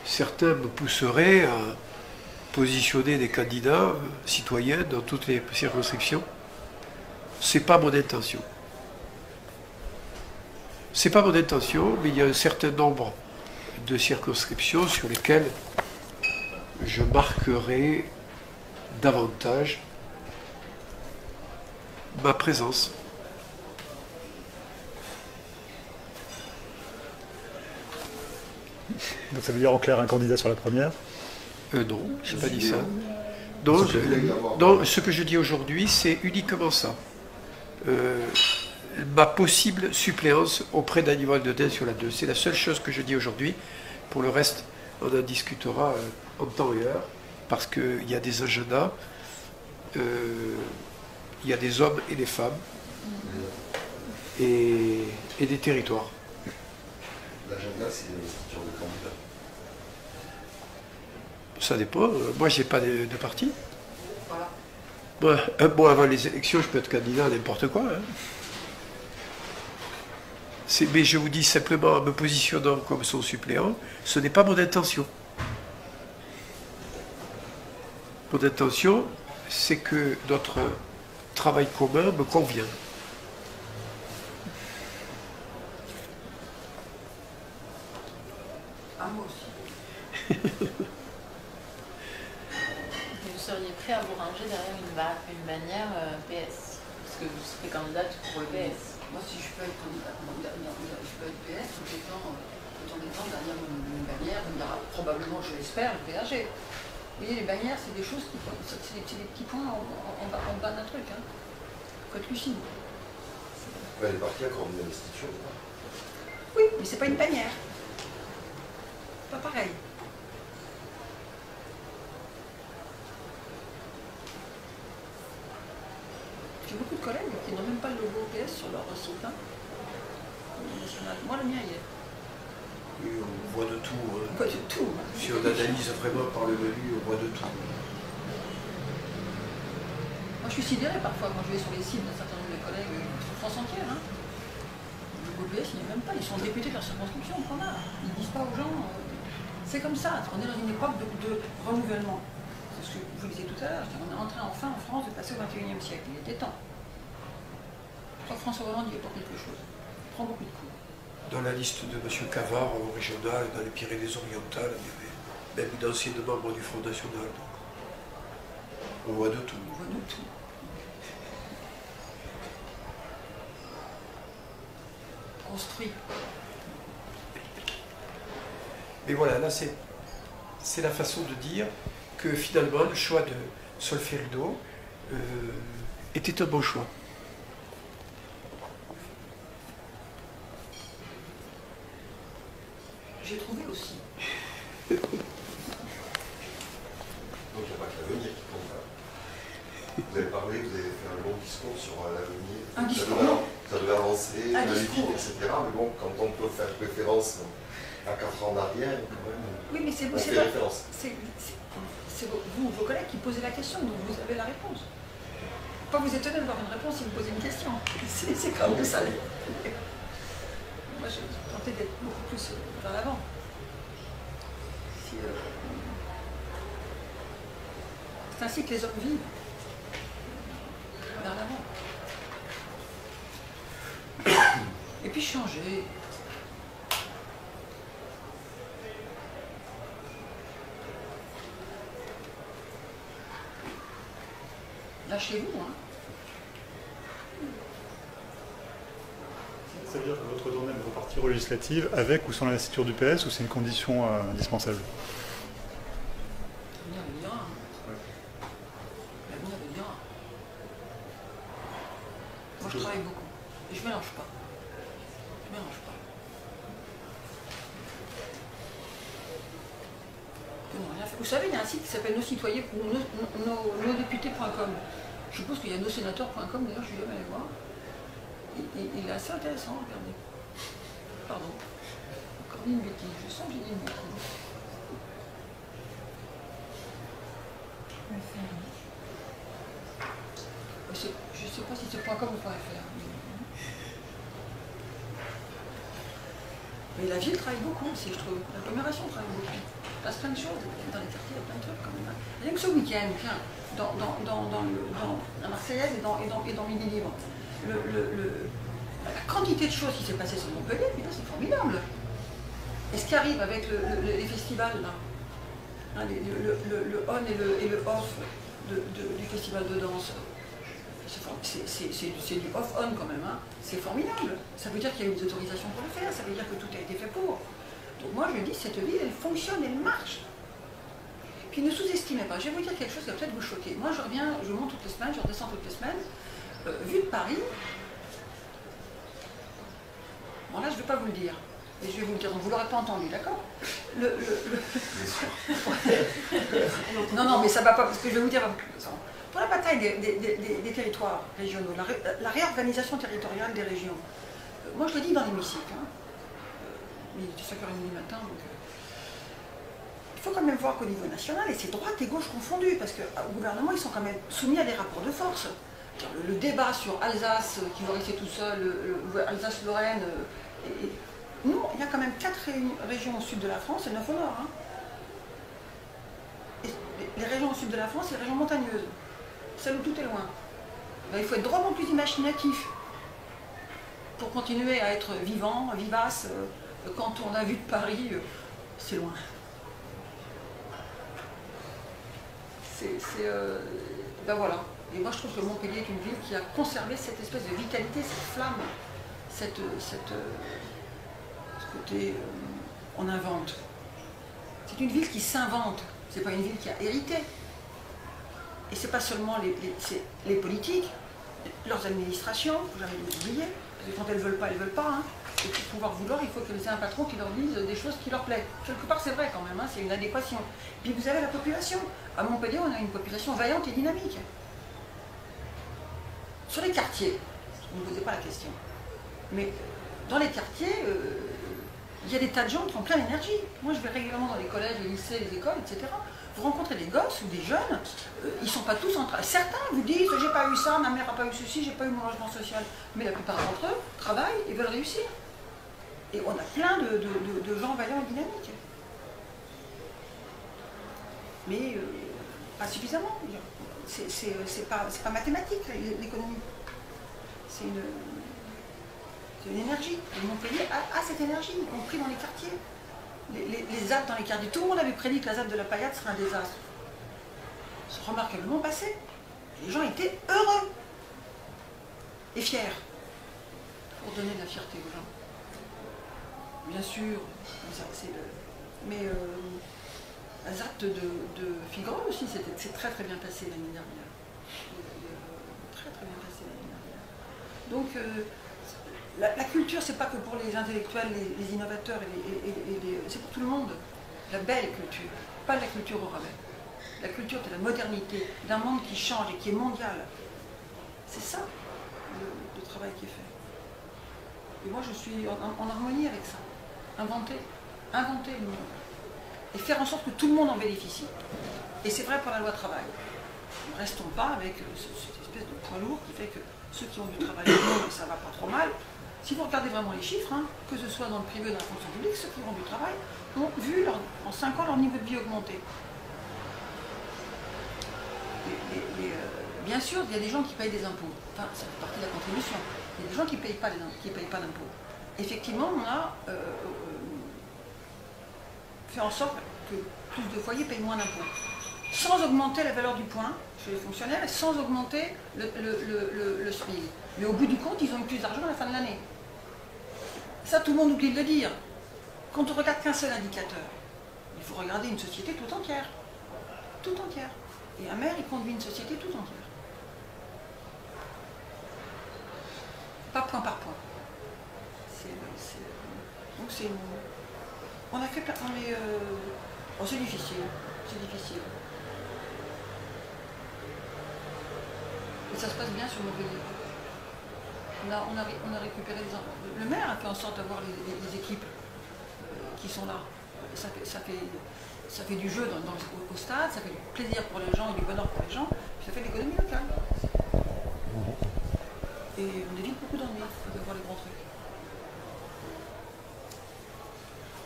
Certains me pousseraient à positionner des candidats citoyens dans toutes les circonscriptions. C'est pas mon intention. C'est pas mon intention, mais il y a un certain nombre de circonscriptions sur lesquelles je marquerai davantage ma présence. Donc ça veut dire en clair un candidat sur la première? Non, je n'ai pas dit ça. Non, non, ce que je dis aujourd'hui, c'est uniquement ça. Ma possible suppléance auprès d'Anibal Dedin sur la 2. C'est la seule chose que je dis aujourd'hui. Pour le reste, on en discutera en temps et heure, parce qu'il y a des agendas, il y a des hommes et des femmes, et des territoires. L'agenda, c'est l'investiture de candidats. Ça dépend. Moi, je n'ai pas de parti. Voilà. Moi, un mois avant les élections, je peux être candidat à n'importe quoi. Hein. Mais je vous dis simplement, en me positionnant comme son suppléant, ce n'est pas mon intention. Mon intention, c'est que notre travail commun me convient. Ah, moi aussi. Vous seriez prêt à vous ranger derrière une bannière PS? Parce que vous serez candidate pour le PS. Moi, si je peux être candidat, je peux être PS, tout étant derrière une bannière, il y aura probablement, je l'espère, le PAG. Vous voyez, les bannières, c'est des choses qui c'est des petits points en bas d'un truc. Hein. Faut être lucide. Ouais, les partis accordent une investiture. Oui, mais c'est pas une bannière. Pas pareil. J'ai beaucoup de collègues qui n'ont même pas le logo PS sur leur site. Hein. National. Moi, le mien, il est. Oui, on voit de tout. Hein. Quoi de tout. Hein. Si on analyse vraiment par le menu, on voit de tout. Moi, je suis sidérée parfois quand je vais sur les sites d'un certain nombre de collègues sur France entière. Hein. Le logo PS, il n'y a même pas. Ils sont députés de leur circonscription, qu'on a. Ils ne disent pas aux gens. C'est comme ça. On est dans une époque de renouvellement. C'est ce que je vous disais tout à l'heure. On est en train enfin en France de passer au XXIe siècle. Il était temps. Je crois que François Hollande y est pour quelque chose. Il prend beaucoup de coups. Dans la liste de M. Cavard au régional, dans les Pyrénées-Orientales, il y avait même une ancienne membre du Front National. Donc. On voit de tout. On voit de tout. Construit. Mais voilà, là c'est la façon de dire que finalement le choix de Solferino était un bon choix. J'ai trouvé aussi. Donc il n'y a pas que l'avenir qui compte. Vous avez parlé, vous avez fait un long discours sur l'avenir. Un discours. Ça devait avancer, Un la discours. vie, etc. Mais bon, quand on peut faire référence à 4 ans en arrière, quand même, Oui, mais c'est on vous, fait référence. c'est vous, vos collègues qui posez la question, donc vous avez la réponse. Pas vous étonner d'avoir une réponse si vous posez une question. C'est comme ça. Moi, je tentais d'être beaucoup plus vers l'avant. C'est ainsi que les hommes vivent. Vers l'avant. Et puis changer. Lâchez-vous, hein. Ça veut dire que votre tournée va repartir aux législatives avec ou sans l'investiture du PS, ou c'est une condition indispensable? L'avenir le dira. L'avenir le dira. Moi, je travaille beaucoup. Et je ne mélange pas. Je ne mélange pas. Vous savez, il y a un site qui s'appelle nosdéputés.com. Je suppose qu'il y a nossénateurs.com, d'ailleurs, je vais jamais aller voir. Il est assez intéressant, regardez. Pardon. dit une bêtise, je sens que j'ai dit une bêtise. Je ne sais pas si c'est .com ou .fr. Mais la ville travaille beaucoup aussi, je trouve. L'agglomération travaille beaucoup. Il passe plein de choses. Dans les quartiers, il y a plein de trucs quand même. Rien que ce week-end, tiens, dans la Marseillaise et dans Midi Libre, la quantité de choses qui s'est passée sur Montpellier, c'est formidable. Et ce qui arrive avec les festivals, là, hein, le on et le off du festival de danse, c'est du off-on quand même, hein. C'est formidable. Ça veut dire qu'il y a eu des autorisations pour le faire, ça veut dire que tout a été fait pour. Donc moi je dis, cette ville, elle fonctionne, elle marche. Puis ne sous-estimez pas, je vais vous dire quelque chose qui va peut-être vous choquer. Moi je reviens, je monte toutes les semaines, je redescends toutes les semaines. Vu de Paris, bon là je ne vais pas vous le dire. Et je vais vous le dire, donc vous ne l'aurez pas entendu, d'accord? Non, mais ça ne va pas, parce que je vais vous dire... Pour la bataille des territoires régionaux, la réorganisation territoriale des régions, moi je le dis dans l'hémicycle, hein, il est 5h30 du matin, donc il faut quand même voir qu'au niveau national, et c'est droite et gauche confondus, parce qu'au gouvernement ils sont quand même soumis à des rapports de force. Le débat sur Alsace, qui va rester tout seul, Alsace-Lorraine, nous, il y a quand même 4 régions au sud de la France et 9 au nord. Hein. Et les régions au sud de la France, c'est les régions montagneuses. Celle où tout est loin. Ben, il faut être drôlement plus imaginatif pour continuer à être vivant, vivace. Quand on a vu de Paris, c'est loin. Ben voilà. Et moi je trouve que Montpellier est une ville qui a conservé cette espèce de vitalité, cette flamme, ce côté on invente. C'est une ville qui s'invente, c'est pas une ville qui a hérité. Et c'est pas seulement les politiques, leurs administrations, il ne faut jamais les oublier, parce que quand elles ne veulent pas, hein. Et pour pouvoir vouloir, il faut qu'elles aient un patron qui leur dise des choses qui leur plaisent. Quelque part c'est vrai quand même, hein, c'est une adéquation. Puis vous avez la population. À Montpellier, on a une population vaillante et dynamique. Sur les quartiers, vous ne me posez pas la question, mais dans les quartiers, il y a des tas de gens qui ont plein d'énergie. Moi je vais régulièrement dans les collèges, les lycées, les écoles, etc. Vous rencontrez des gosses ou des jeunes, ils ne sont pas tous en train. Certains vous disent j'ai pas eu ça, ma mère n'a pas eu ceci, j'ai pas eu mon logement social. Mais la plupart d'entre eux travaillent et veulent réussir. Et on a plein de gens vaillants et dynamiques. Mais pas suffisamment. C'est pas mathématique l'économie. C'est une énergie. Et Montpellier a cette énergie, y compris dans les quartiers. Les ZAD dans les quartiers. Tout le monde avait prédit que la ZAD de la Paillade serait un désastre. C'est remarquablement passé. Les gens étaient heureux et fiers. Pour donner de la fierté aux gens. Bien sûr, mais la ZAD de Figueroa aussi, c'est très très bien passé l'année dernière. Très très bien passé l'année dernière. Donc, la culture, c'est pas que pour les intellectuels, les innovateurs, c'est pour tout le monde. La belle culture, pas la culture au rabais. La culture de la modernité, d'un monde qui change et qui est mondial. C'est ça, le travail qui est fait. Et moi, je suis en harmonie avec ça. Inventer le monde. Et faire en sorte que tout le monde en bénéficie. Et c'est vrai pour la loi travail. Ne restons pas avec cette espèce de poids lourd qui fait que ceux qui ont du travail, ça va pas trop mal. Si vous regardez vraiment les chiffres, hein, que ce soit dans le privé ou dans la fonction publique, ceux qui ont du travail ont vu en 5 ans leur niveau de vie augmenter. Bien sûr, il y a des gens qui payent des impôts. Enfin, ça fait partie de la contribution. Il y a des gens qui ne payent pas d'impôts. Effectivement, on a fait en sorte que plus de foyers payent moins d'impôts. Sans augmenter la valeur du point chez les fonctionnaires et sans augmenter le SMIC. Mais au bout du compte, ils ont eu plus d'argent à la fin de l'année. Ça, tout le monde oublie de le dire. Quand on ne regarde qu'un seul indicateur, il faut regarder une société tout entière. Tout entière. Et un maire, il conduit une société tout entière. Pas point par point. Donc c'est une... On a fait plein... Oh, c'est difficile. C'est difficile. Et ça se passe bien sur Montpellier. On a récupéré les enfants. Le maire a fait en sorte d'avoir les équipes qui sont là. Ça fait du jeu au stade, ça fait du plaisir pour les gens et du bonheur pour les gens, puis ça fait de l'économie locale. Et on évite beaucoup d'ennuis de voir les grands trucs.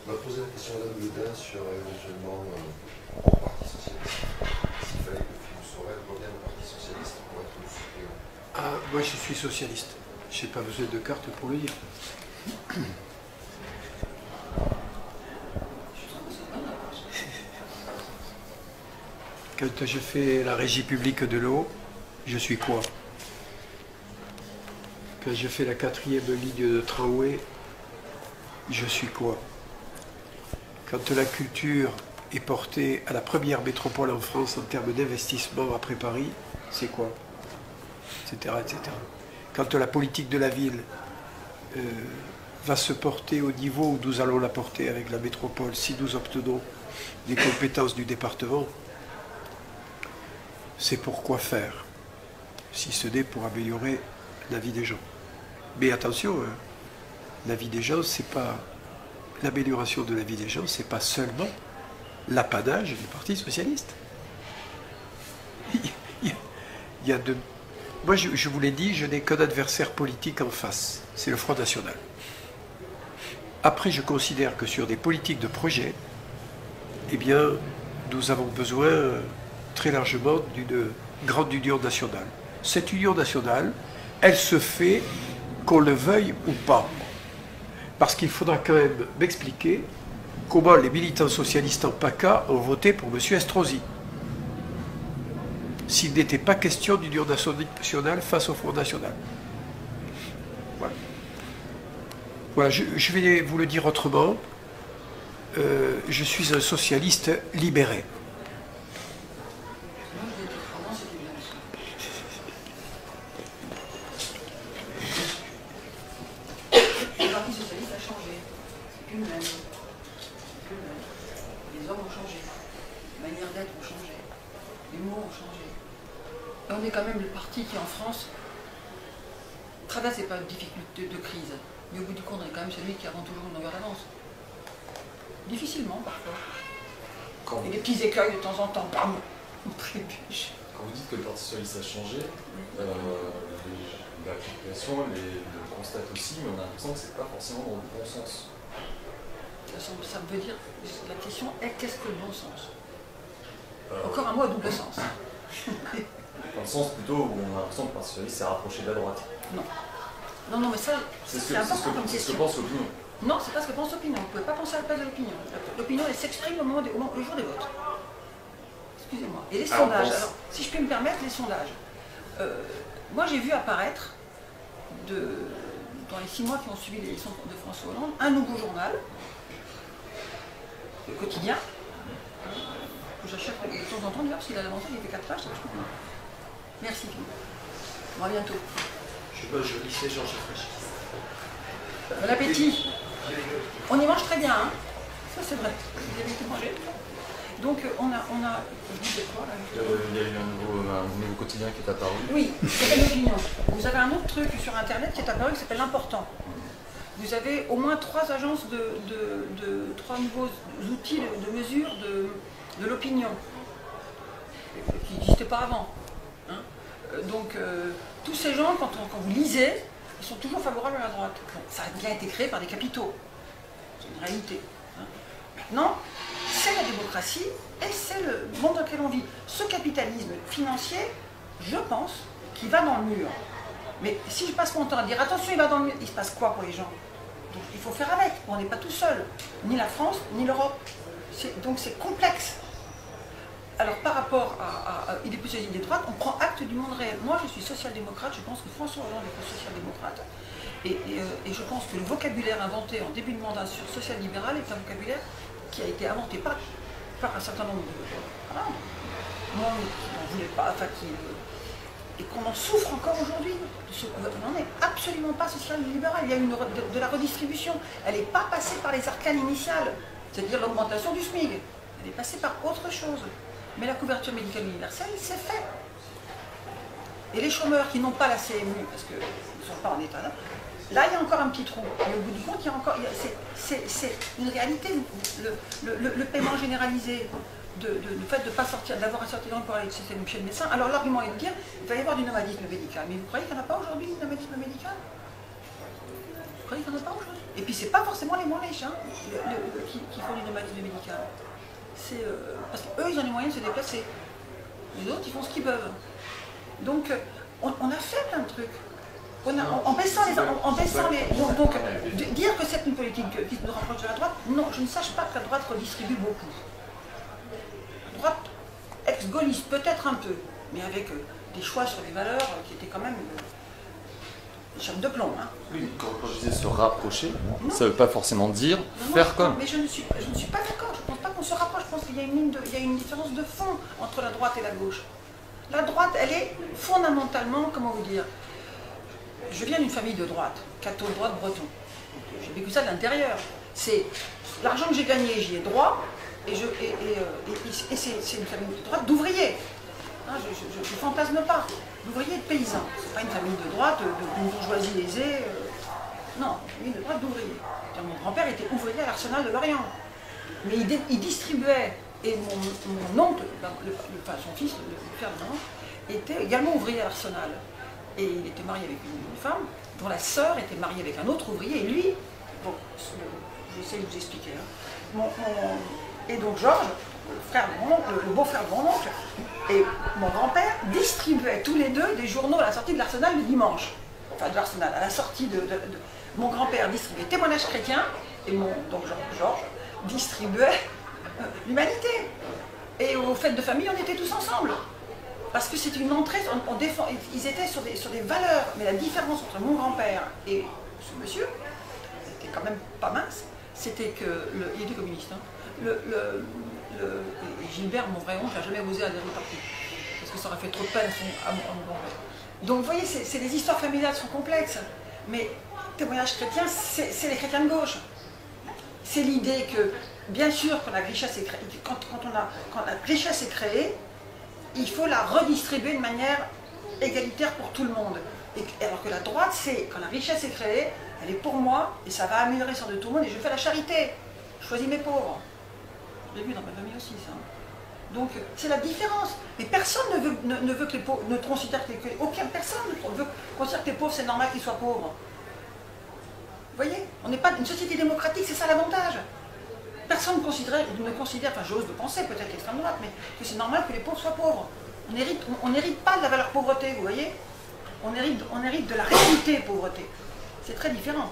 On va poser la question à Mme Le Dain sur éventuellement au Parti Socialiste. S'il fallait que Philippe Sorel revienne au Parti Socialiste pour être le suppléant. Ah, moi je suis socialiste. Je n'ai pas besoin de carte pour le dire. Quand je fais la régie publique de l'eau, je suis quoi? Quand je fais la 4e ligne de tramway, je suis quoi? Quand la culture est portée à la première métropole en France en termes d'investissement après Paris, c'est quoi? Etc., etc. Quand la politique de la ville va se porter au niveau où nous allons la porter avec la métropole, si nous obtenons des compétences du département, c'est pour quoi faire, si ce n'est pour améliorer la vie des gens. Mais attention, la vie des gens, c'est pas l'amélioration de la vie des gens, c'est pas seulement l'apanage du Parti socialiste. Il y a de... Moi, je vous l'ai dit, je n'ai qu'un adversaire politique en face, c'est le Front National. Après, je considère que sur des politiques de projet, eh bien, nous avons besoin très largement d'une grande union nationale. Cette union nationale, elle se fait qu'on le veuille ou pas. Parce qu'il faudra quand même m'expliquer comment les militants socialistes en PACA ont voté pour M. Estrosi. S'il n'était pas question d'union nationale face au Front National. Voilà. Voilà, je vais vous le dire autrement. Je suis un socialiste libéré. Le Parti socialiste a changé. C'est plus le même. Les hommes ont changé. Les manières d'être ont changé. Les mots ont changé. Et on est quand même le parti qui, en France, traverse pas de difficultés de crise. Mais au bout du compte, on est quand même celui qui avance toujours une longueur d'avance. Difficilement, parfois. Et des petits écueils de temps en temps, bam, on trébuche. Quand vous dites que le Parti Socialiste a changé, la population le constate aussi, mais on a l'impression que c'est pas forcément dans le bon sens. Ça veut dire, la question est qu'est-ce que le bon sens? Encore un mot à double sens. Dans le sens plutôt où on a l'impression que le Parti Socialiste s'est rapproché de la droite. Non. Non, mais ça, c'est important comme question. C'est ce que pense l'opinion. Non, c'est pas ce que pense l'opinion. Vous ne pouvez pas penser à la place de l'opinion. L'opinion, elle s'exprime le jour des votes. Excusez-moi. Et les sondages. Alors, si je puis me permettre, les sondages. Moi, j'ai vu apparaître, dans les 6 mois qui ont suivi l'élection de François Hollande, un nouveau journal, le quotidien, que j'achète de temps en temps, d'ailleurs, parce qu'il a l'avantage, il fait 4 pages, c'est vachement bien. Merci, Philippe. Bon, à bientôt. Je lisais Georges Frêchis. Bon appétit. On y mange très bien, hein. Ça c'est vrai. Vous avez été mangé. Donc on a. Je disais quoi là? Il y a eu un nouveau quotidien qui est apparu. Oui, c'est l'opinion. Vous avez un autre truc sur internet qui est apparu qui s'appelle l'important. Vous avez au moins 3 agences 3 nouveaux outils de mesure de l'opinion qui n'existaient pas avant. Hein. Donc tous ces gens, quand vous lisez, ils sont toujours favorables à la droite. Bon, ça a bien été créé par des capitaux. C'est une réalité. Hein. Maintenant, c'est la démocratie et c'est le monde dans lequel on vit. Ce capitalisme financier, je pense, qui va dans le mur. Mais si je passe mon temps à dire attention, il va dans le mur, il se passe quoi pour les gens? Donc il faut faire avec. On n'est pas tout seul. Ni la France, ni l'Europe. Donc c'est complexe. Alors par rapport à il est plus des droites, on prend acte du monde réel. Moi je suis social-démocrate, je pense que François Hollande est social-démocrate. Et je pense que le vocabulaire inventé en début de mandat sur social-libéral est un vocabulaire qui a été inventé par un certain nombre de monde qui n'en voulait pas, enfin et qu'on en souffre encore aujourd'hui. On n'en est absolument pas social-libéral. Il y a eu de la redistribution. Elle n'est pas passée par les arcanes initiales, c'est-à-dire l'augmentation du SMIC. Elle est passée par autre chose. Mais la couverture médicale universelle, c'est fait. Et les chômeurs qui n'ont pas la CMU, parce qu'ils ne sont pas en état, là, il y a encore un petit trou. Mais au bout du compte, il y a encore. C'est une réalité. Le paiement généralisé, le fait de ne pas sortir, d'avoir un certificat pour aller chez le médecin. Alors l'argument est de dire il va y avoir du nomadisme médical. Mais vous croyez qu'il n'y en a pas aujourd'hui, du nomadisme médical? Vous croyez qu'il n'y en a pas aujourd'hui? Et puis, c'est pas forcément les moins riches qui font du nomadisme médical. Parce qu'eux, ils ont les moyens de se déplacer. Les autres, ils font ce qu'ils peuvent. Donc, on a fait plein de trucs. En baissant les... Donc, dire que c'est une politique qui nous rapproche de la droite, non, je ne sache pas que la droite redistribue beaucoup. La droite ex-gaulliste, peut-être un peu, mais avec des choix sur les valeurs qui étaient quand même des chape de plomb. Hein. Oui, quand je disais se rapprocher, ça ne veut pas forcément dire faire comme. Mais je ne suis pas d'accord, je ne pense pas qu'on se rapproche, je pense qu'il y a une différence de fond entre la droite et la gauche. La droite, elle est fondamentalement, comment vous dire, je viens d'une famille de droite, catho, droite, breton. J'ai vécu ça de l'intérieur. C'est l'argent que j'ai gagné, j'y ai droit, et c'est une famille de droite d'ouvriers. Hein, je ne fantasme pas. D'ouvriers et de paysans. C'est pas une famille de droite, d'une bourgeoisie aisée. Non, une famille de droite d'ouvriers. Mon grand-père était ouvrier à l'Arsenal de Lorient. Mais il distribuait, et mon oncle, enfin son fils, le frère de mon oncle, était également ouvrier à l'Arsenal. Et il était marié avec une femme dont la sœur était mariée avec un autre ouvrier. Et lui, bon, j'essaie de vous expliquer. Hein. Et donc Georges, le beau-frère de mon oncle, et mon grand-père distribuaient tous les deux des journaux à la sortie de l'Arsenal le dimanche. Enfin, de l'Arsenal, à la sortie mon grand-père distribuait Témoignage chrétien, et donc Georges distribuait l'Humanité. Et aux fêtes de famille, on était tous ensemble. Parce que c'était une entrée, ils étaient sur des valeurs, mais la différence entre mon grand-père et ce monsieur, c'était quand même pas mince, c'était il était communiste. Hein. Gilbert, mon vrai oncle, n'a jamais osé adhérer au parti, parce que ça aurait fait trop de peine à mon grand-père. Donc vous voyez, c'est des histoires familiales qui sont complexes, mais Témoignage chrétien, c'est les chrétiens de gauche. C'est l'idée que, bien sûr, quand la richesse est créée, quand la richesse est créée, il faut la redistribuer de manière égalitaire pour tout le monde. Alors que la droite, c'est quand la richesse est créée, elle est pour moi, et ça va améliorer sur de tout le monde, et je fais la charité. Je choisis mes pauvres. Je l'ai vu dans ma famille aussi, ça. Donc, c'est la différence. Mais personne ne veut que les pauvres, ne considère que aucun personne ne veut considérer que les pauvres, c'est normal qu'ils soient pauvres. Vous voyez, on n'est pas une société démocratique, c'est ça l'avantage. Personne ne considère, enfin j'ose de penser, peut-être l'extrême droite, mais que c'est normal que les pauvres soient pauvres. On n'hérite pas de la valeur pauvreté, vous voyez. On hérite de la réalité pauvreté. C'est très différent.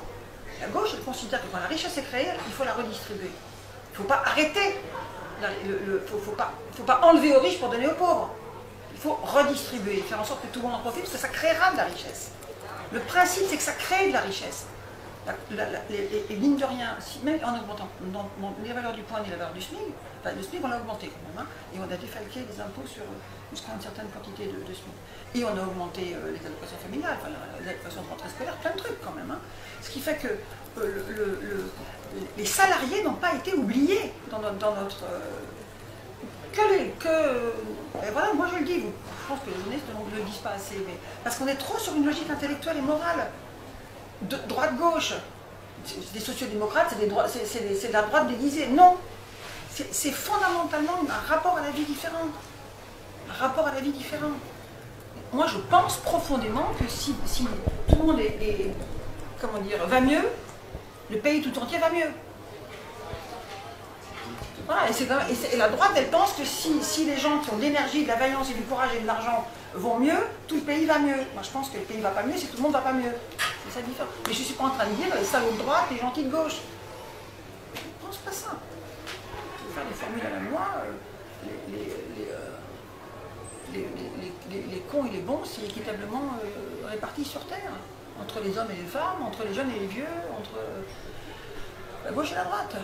La gauche, elle considère que quand la richesse est créée, il faut la redistribuer. Il ne faut pas arrêter, il ne faut pas enlever aux riches pour donner aux pauvres. Il faut redistribuer, faire en sorte que tout le monde en profite, parce que ça créera de la richesse. Le principe, c'est que ça crée de la richesse. Et mine de rien, même en augmentant les valeurs du point et les valeurs du SMIC, enfin, le SMIC on l'a augmenté quand même, hein, et on a défalqué les impôts jusqu'à une certaine quantité de SMIC. Et on a augmenté les allocations familiales, enfin, les allocations de rentrée scolaire, plein de trucs quand même. Hein. Ce qui fait que les salariés n'ont pas été oubliés dans notre... et voilà, moi je le dis, je pense que les journalistes ne le disent pas assez, mais parce qu'on est trop sur une logique intellectuelle et morale. Droite-gauche, des sociodémocrates, c'est de la droite déguisée. Non, c'est fondamentalement un rapport à la vie différent. Un rapport à la vie différent. Moi, je pense profondément que si tout le monde va mieux, le pays tout entier va mieux. Voilà, et la droite, elle pense que si les gens qui ont de l'énergie, de la vaillance et du courage et de l'argent vont mieux, tout le pays va mieux. Moi, je pense que le pays ne va pas mieux si tout le monde ne va pas mieux. C'est ça différent. Mais je ne suis pas en train de dire les salauds de droite, les gentils de gauche. Je ne pense pas ça. Je vais faire des formules à la moi. Les cons et les bons, c'est équitablement répartis sur Terre. Entre les hommes et les femmes, entre les jeunes et les vieux, entre la gauche et la droite.